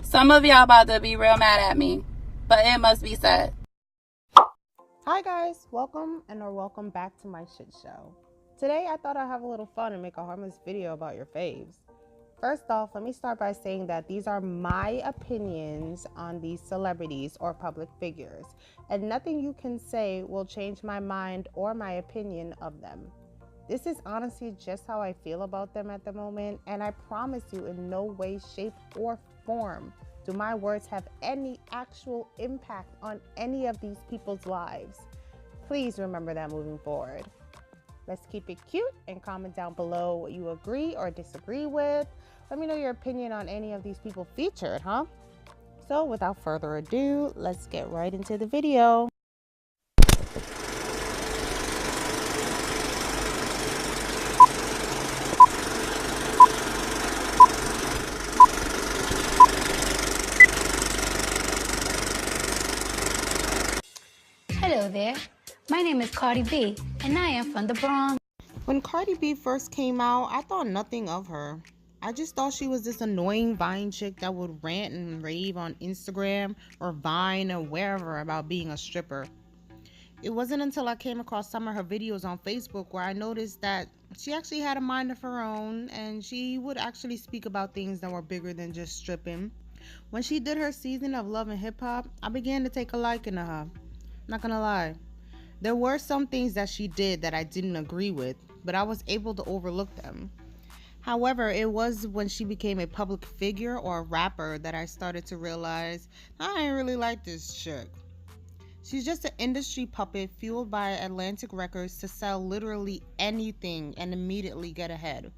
Some of y'all about to be real mad at me, but it must be said. Hi guys, welcome back to my shit show. Today I thought I'd have a little fun and make a harmless video about your faves. First off, let me start by saying that these are my opinions on these celebrities or public figures, and nothing you can say will change my mind or my opinion of them. This is honestly just how I feel about them at the moment, and I promise you in no way, shape, or form do my words have any actual impact on any of these people's lives. Please remember that moving forward. Let's keep it cute and comment down below what you agree or disagree with. Let me know your opinion on any of these people featured, huh? So without further ado, let's get right into the video. Hello there, my name is Cardi B, and I am from the Bronx. When Cardi B first came out, I thought nothing of her. I just thought she was this annoying Vine chick that would rant and rave on Instagram or Vine or wherever about being a stripper. It wasn't until I came across some of her videos on Facebook where I noticed that she actually had a mind of her own and she would actually speak about things that were bigger than just stripping. When she did her season of Love and Hip Hop, I began to take a liking to her. Not gonna lie. There were some things that she did that I didn't agree with, but I was able to overlook them. However, it was when she became a public figure or a rapper that I started to realize I ain't really like this chick. She's just an industry puppet fueled by Atlantic Records to sell literally anything and immediately get ahead.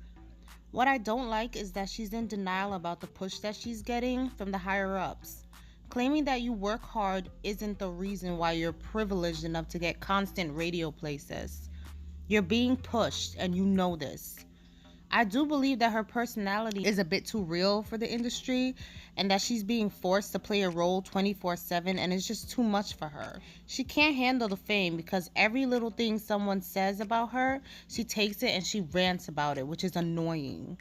What I don't like is that she's in denial about the push that she's getting from the higher ups. Claiming that you work hard isn't the reason why you're privileged enough to get constant radio places. You're being pushed and you know this. I do believe that her personality is a bit too real for the industry and that she's being forced to play a role 24/7 and it's just too much for her. She can't handle the fame because every little thing someone says about her, she takes it and she rants about it, which is annoying.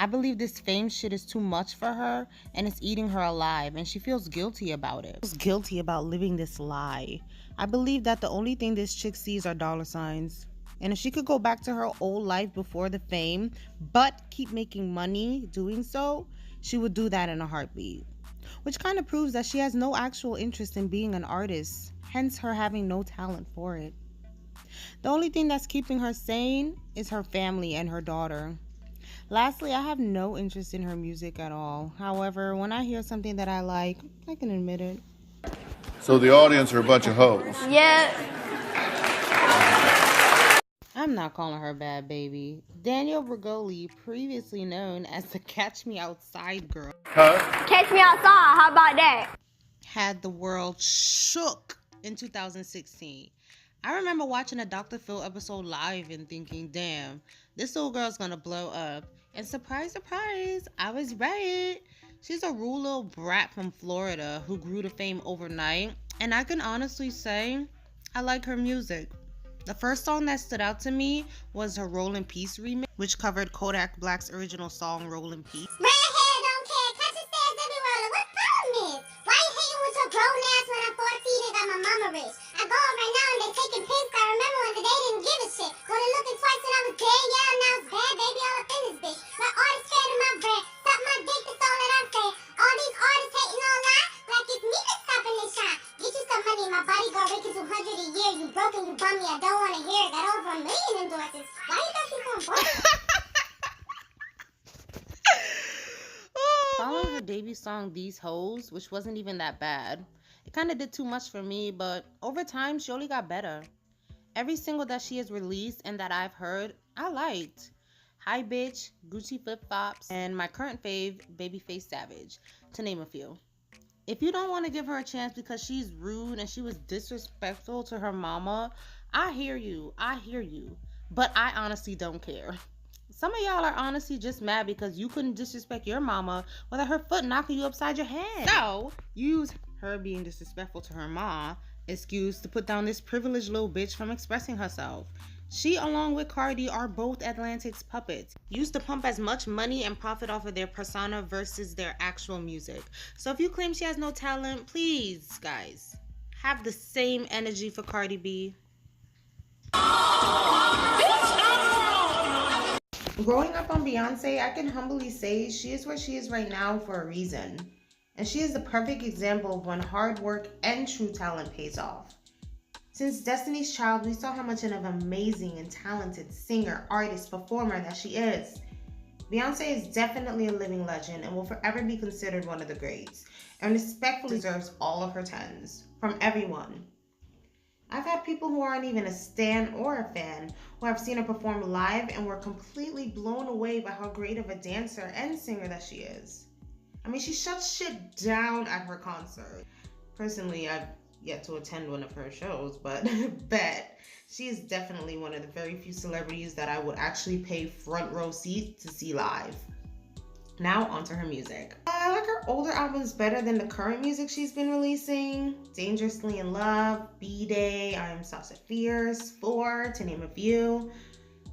I believe this fame shit is too much for her and it's eating her alive and she feels guilty about it. She's guilty about living this lie. I believe that the only thing this chick sees are dollar signs. And if she could go back to her old life before the fame, but keep making money doing so, she would do that in a heartbeat. Which kind of proves that she has no actual interest in being an artist, hence her having no talent for it. The only thing that's keeping her sane is her family and her daughter. Lastly, I have no interest in her music at all. However, when I hear something that I like, I can admit it. So the audience are a bunch of hoes. Yeah. I'm not calling her bad baby. Danielle BREGOLI, previously known as the Catch Me Outside girl, Catch me outside, how about that? had the world shook in 2016. I remember watching a Dr. Phil episode live and thinking, damn, this little girl's gonna blow up. And surprise, surprise, I was right. She's a rude little brat from Florida who grew to fame overnight. And I can honestly say, I like her music. The first song that stood out to me was her Roll in Peace remix, which covered Kodak Black's original song, Roll in Peace. Redhead don't care, catch your stairs everywhere. What the problem is? Why you hating with your grown ass when I'm 14 and got my mama rich? I go out right now and they taking pics. I remember when they didn't give a shit. Wasn't looking twice when I was dead, yeah, now it's bad, baby, all up in this bitch. My artist fan in my bread, suck my dick, that's all that I'm saying. All these artists hating online, like it's me that's stopping this shine. Get you some money, my bodyguard making 200 a year. You broken, you bummy, I don't want to hear it. Got over 1 million endorsements. Why you think she's gonna broke? Following her debut song, These Hoes, which wasn't even that bad. It kind of did too much for me, but over time, she only got better. Every single that she has released and that I've heard, I liked. Hi Bitch, Gucci Flip Flops, and my current fave, Babyface Savage, to name a few. If you don't want to give her a chance because she's rude and she was disrespectful to her mama, I hear you. But I honestly don't care. Some of y'all are honestly just mad because you couldn't disrespect your mama without her foot knocking you upside your head. So, use her being disrespectful to her mom excuse to put down this privileged little bitch from expressing herself. She, along with Cardi, are both Atlantic's puppets, used to pump as much money and profit off of their persona versus their actual music. So if you claim she has no talent, please, guys, have the same energy for Cardi B. Growing up on Beyonce, I can humbly say she is where she is right now for a reason. And she is the perfect example of when hard work and true talent pays off. Since Destiny's Child, we saw how much of an amazing and talented singer, artist, performer that she is. Beyonce is definitely a living legend and will forever be considered one of the greats, and respectfully deserves all of her tens, from everyone. I've had people who aren't even a stan or a fan who have seen her perform live and were completely blown away by how great of a dancer and singer that she is. I mean, she shuts shit down at her concert. Personally, I've yet to attend one of her shows, but bet she is definitely one of the very few celebrities that I would actually pay front row seats to see live. Now onto her music. I like her older albums better than the current music she's been releasing. Dangerously in Love, B-Day, I Am Sauce Fierce, 4, to name a few.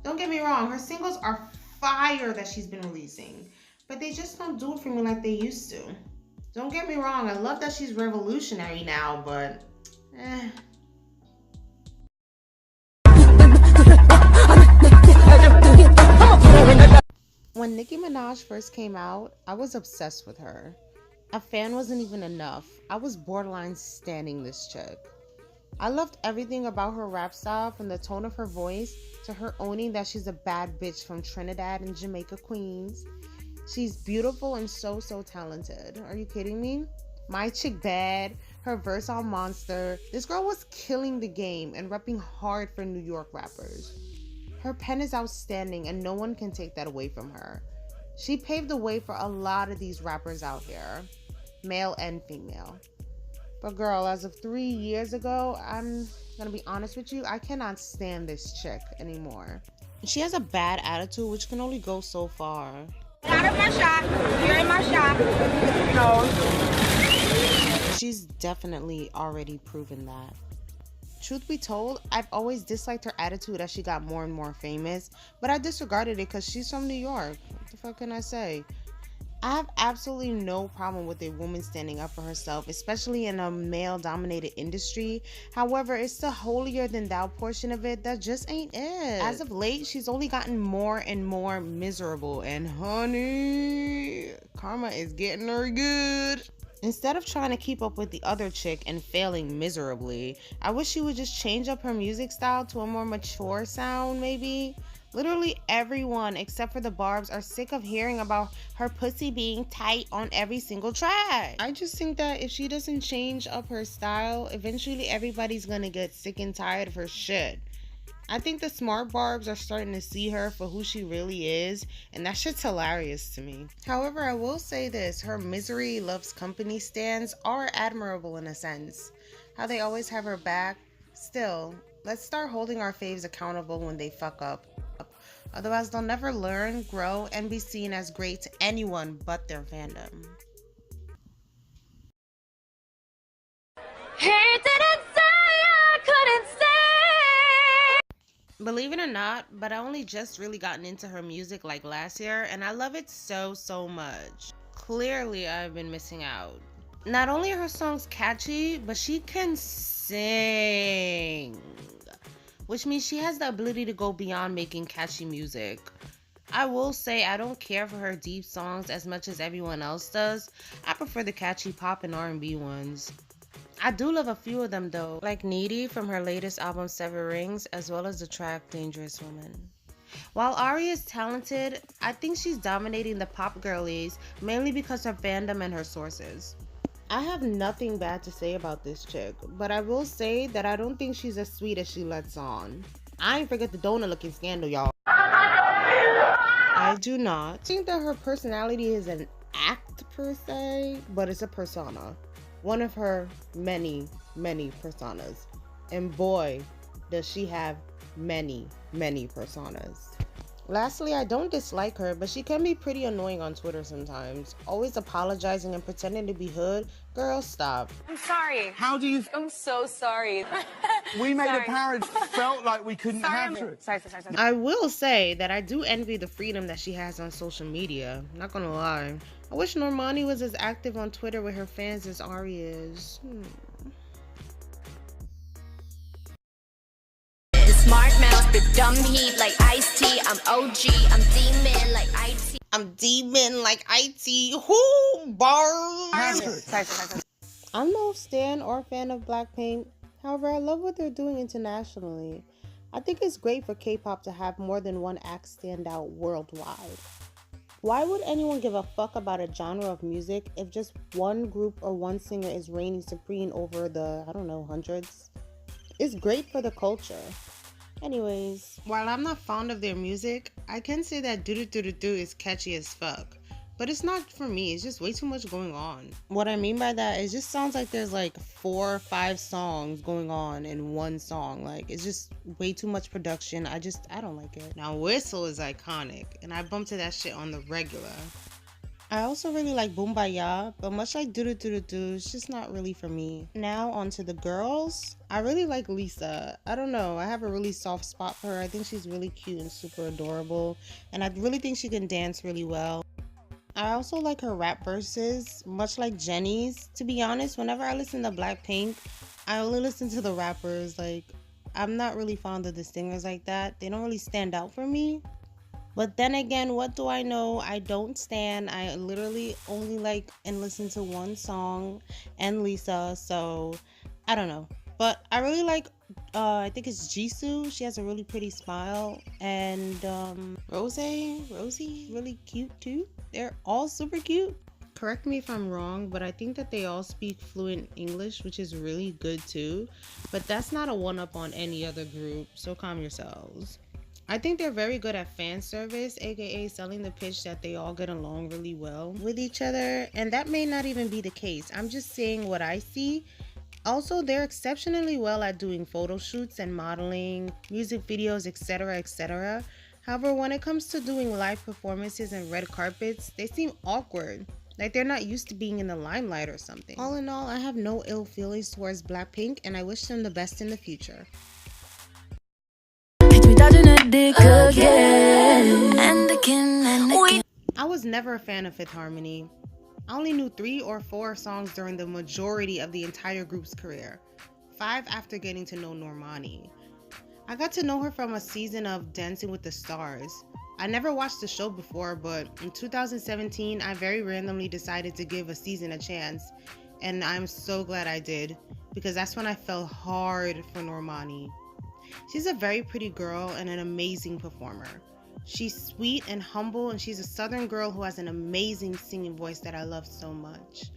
Don't get me wrong, her singles are fire that she's been releasing, but they just don't do it for me like they used to. Don't get me wrong, I love that she's revolutionary now, but When Nicki Minaj first came out, I was obsessed with her. A fan wasn't even enough. I was borderline standing this chick. I loved everything about her rap style, from the tone of her voice to her owning that she's a bad bitch from Trinidad and Jamaica, Queens. She's beautiful and so talented. Are you kidding me? My chick Bhad, her verse on Monster. This girl was killing the game and repping hard for New York rappers. Her pen is outstanding and no one can take that away from her. She paved the way for a lot of these rappers out here, male and female. But girl, as of 3 years ago, I'm gonna be honest with you, I cannot stand this chick anymore. She has a bad attitude which can only go so far. Out of my shop. You're in my shop. No. She's definitely already proven that. Truth be told, I've always disliked her attitude as she got more and more famous, but I disregarded it because she's from New York. What the fuck can I say? I have absolutely no problem with a woman standing up for herself, especially in a male-dominated industry. However, it's the holier-than-thou portion of it that just ain't it. As of late, she's only gotten more and more miserable, and honey, karma is getting her good. Instead of trying to keep up with the other chick and failing miserably, I wish she would just change up her music style to a more mature sound, maybe. Literally everyone except for the Barbs are sick of hearing about her pussy being tight on every single track. I just think that if she doesn't change up her style, eventually everybody's gonna get sick and tired of her shit. I think the smart Barbs are starting to see her for who she really is, and that shit's hilarious to me. However, I will say this, her Misery Loves Company stands are admirable in a sense. How they always have her back. Still, let's start holding our faves accountable when they fuck up. Otherwise, they'll never learn, grow, and be seen as great to anyone but their fandom. He didn't say I couldn't stay. Believe it or not, but I only just really gotten into her music like last year, and I love it so much. Clearly, I've been missing out. Not only are her songs catchy, but she can sing, which means she has the ability to go beyond making catchy music. I will say I don't care for her deep songs as much as everyone else does. I prefer the catchy pop and R&B ones. I do love a few of them though, like Needy from her latest album Seven Rings, as well as the track Dangerous Woman. While Ari is talented, I think she's dominating the pop girlies mainly because of fandom and her sources. I have nothing bad to say about this chick, but I will say that I don't think she's as sweet as she lets on. I ain't forget the donut looking scandal, y'all. I do not think that her personality is an act per se, but it's a persona. One of her many personas. And boy, does she have many personas. Lastly, I don't dislike her, but she can be pretty annoying on Twitter sometimes. Always apologizing and pretending to be hood. Girl, stop. I'm sorry. How do you... I'm so sorry. We made Sorry. a parody, felt like we couldn't have it. Sorry. I will say that I do envy the freedom that she has on social media. Not gonna lie. I wish Normani was as active on Twitter with her fans as Ari is. The smart mouth, the dumb heat like iced tea. I'm OG, I'm demon like IT. I'm demon like IT. Who bars? Sorry. I'm no stan or fan of Blackpink. However, I love what they're doing internationally. I think it's great for K-pop to have more than one act stand out worldwide. Why would anyone give a fuck about a genre of music if just one group or one singer is reigning supreme over the, I don't know, hundreds? It's great for the culture. Anyways, while I'm not fond of their music, I can say that Do Do Do Do Do is catchy as fuck. But it's not for me, it's just way too much going on. What I mean by that, it just sounds like there's like 4 or 5 songs going on in one song. Like, it's just way too much production. I don't like it. Now, Whistle is iconic, and I bump to that shit on the regular. I also really like Boombayah, but much like Do Do Do Do Do, it's just not really for me. Now, on to the girls. I really like Lisa. I don't know, I have a really soft spot for her. I think she's really cute and super adorable, and I really think she can dance really well. I also like her rap verses, much like Jennie's. To be honest, whenever I listen to Blackpink, I only listen to the rappers. Like, I'm not really fond of the singers like that. They don't really stand out for me. But then again, what do I know? I don't stan. I literally only like and listen to one song and Lisa, so I don't know. But I really like, I think it's Jisoo. She has a really pretty smile. And Rosie, really cute too. They're all super cute. Correct me if I'm wrong, but I think that they all speak fluent English, which is really good too. But that's not a one-up on any other group, so calm yourselves. I think they're very good at fan service, aka selling the pitch that they all get along really well with each other. And that may not even be the case. I'm just saying what I see. Also, they're exceptionally well at doing photo shoots and modeling, music videos, etc, etc. However, when it comes to doing live performances and red carpets, they seem awkward. Like they're not used to being in the limelight or something. All in all, I have no ill feelings towards Blackpink, and I wish them the best in the future. I was never a fan of Fifth Harmony. I only knew 3 or 4 songs during the majority of the entire group's career. 5 after getting to know Normani. I got to know her from a season of Dancing with the Stars. I never watched the show before, but in 2017, I very randomly decided to give a season a chance, and I'm so glad I did, because that's when I fell hard for Normani. She's a very pretty girl and an amazing performer. She's sweet and humble, and she's a southern girl who has an amazing singing voice that I love so much.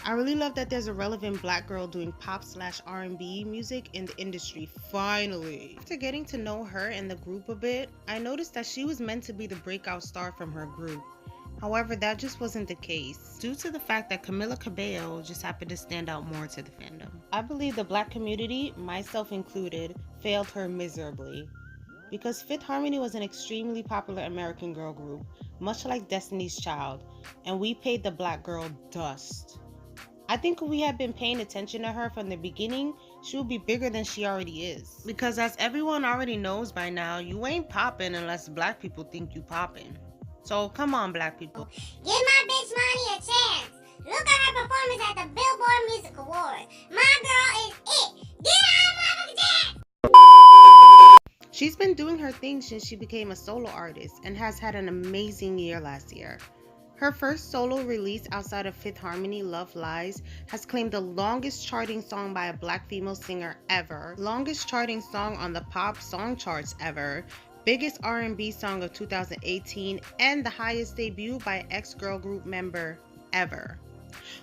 I really love that there's a relevant black girl doing pop/R&B music in the industry, finally. After getting to know her and the group a bit, I noticed that she was meant to be the breakout star from her group. However, that just wasn't the case, due to the fact that Camila Cabello just happened to stand out more to the fandom. I believe the black community, myself included, failed her miserably. Because Fifth Harmony was an extremely popular American girl group, much like Destiny's Child, and we paid the black girl dust. I think if we had been paying attention to her from the beginning, she would be bigger than she already is. Because as everyone already knows by now, you ain't popping unless black people think you popping. So come on, black people. Give my bitch Money a chance. Look at her performance at the Billboard Music Awards. My girl is it. Get out of my chance. She's been doing her thing since she became a solo artist and has had an amazing year last year. Her first solo release outside of Fifth Harmony, Love Lies, has claimed the longest charting song by a black female singer ever, longest charting song on the pop song charts ever, biggest R&B song of 2018, and the highest debut by an ex-girl group member ever.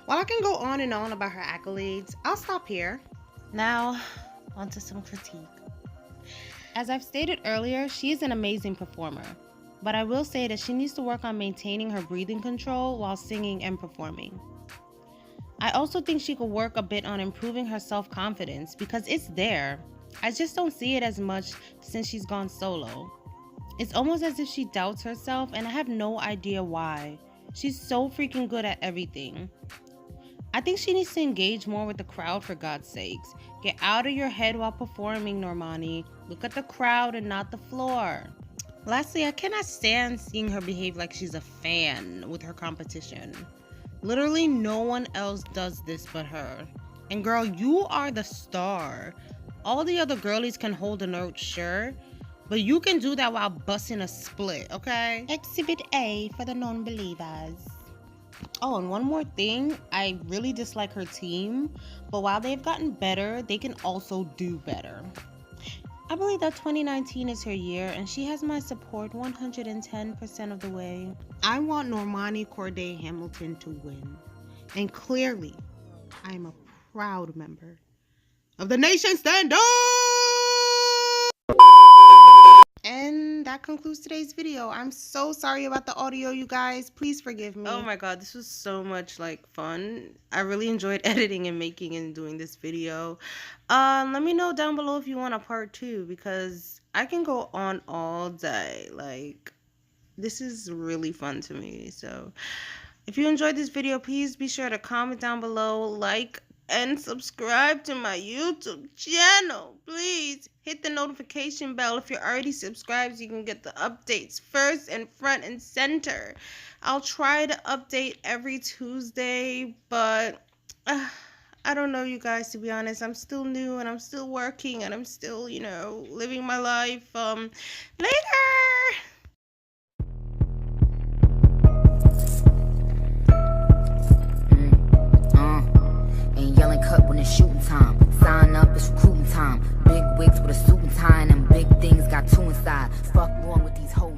While I can go on and on about her accolades, I'll stop here. Now, onto some critique. As I've stated earlier, she is an amazing performer, but I will say that she needs to work on maintaining her breathing control while singing and performing. I also think she could work a bit on improving her self-confidence because it's there. I just don't see it as much since she's gone solo. It's almost as if she doubts herself, and I have no idea why. She's so freaking good at everything. I think she needs to engage more with the crowd, for God's sakes. Get out of your head while performing, Normani. Look at the crowd and not the floor. Lastly, I cannot stand seeing her behave like she's a fan with her competition. Literally no one else does this but her. And girl, you are the star. All the other girlies can hold a note, sure, but you can do that while busting a split, okay? Exhibit A for the non-believers. Oh, and one more thing. I really dislike her team, but while they've gotten better, they can also do better. I believe that 2019 is her year, and she has my support 110% of the way. I want Normani Corday Hamilton to win. And clearly, I am a proud member of the nation. Stand up! And that concludes today's video. I'm so sorry about the audio, you guys. Please forgive me. Oh my god, this was so much fun. I really enjoyed editing and making and doing this video. Let me know down below if you want a part 2, because I can go on all day. This is really fun to me. So if you enjoyed this video, please be sure to comment down below, like, and subscribe to my YouTube channel. Please hit the notification bell. If you're already subscribed, you can get the updates first and front and center. I'll try to update every Tuesday, but I don't know, you guys, to be honest. I'm still new and I'm still working and I'm still, living my life. Later! Yelling cut when it's shooting time. Sign up, it's recruiting time. Big wigs with a suit and tie, and them big things got two inside. Fuck wrong with these hoes.